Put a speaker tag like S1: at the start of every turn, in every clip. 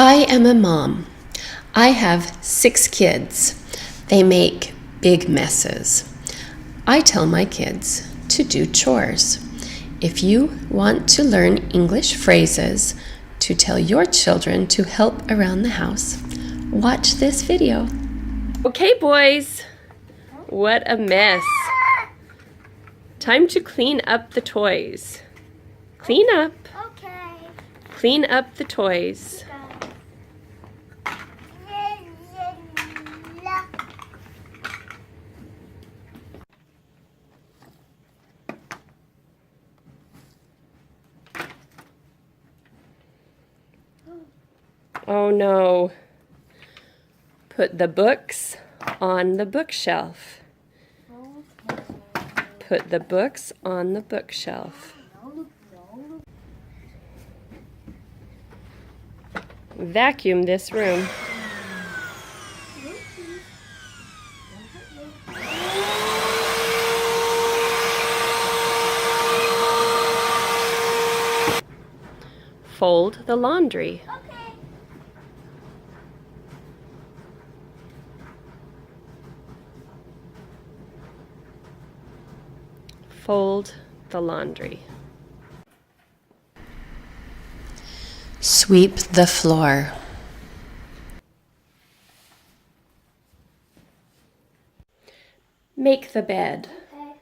S1: I am a mom. I have 6 kids. They make big messes. I tell my kids to do chores. If you want to learn English phrases to tell your children to help around the house, watch this video. Okay, boys, what a mess. Time to clean up the toys. Clean up.
S2: Okay.
S1: Clean up the toys. Oh no. Put the books on the bookshelf. Put the books on the bookshelf. Vacuum this room. Fold the laundry.
S2: Okay.
S1: Fold the laundry. Sweep the floor. Make the bed.
S2: Okay.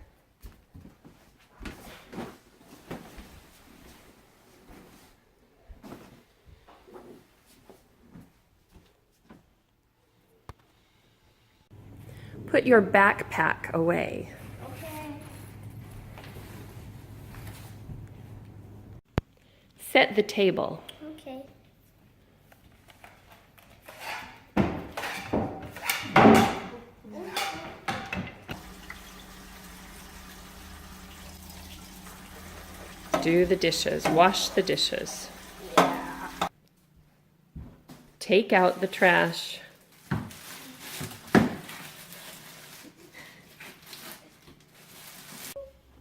S1: Put your backpack away.
S2: Okay.
S1: Set the table.
S2: Okay.
S1: Do the dishes. Wash the dishes.
S2: Yeah.
S1: Take out the trash.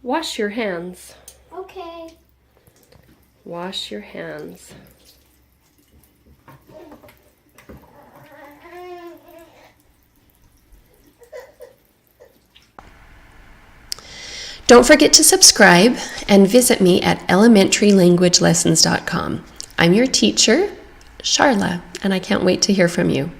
S1: Wash your hands.
S2: Okay.
S1: Wash your hands. Don't forget to subscribe and visit me at elementarylanguagelessons.com. I'm your teacher, Charla, and I can't wait to hear from you.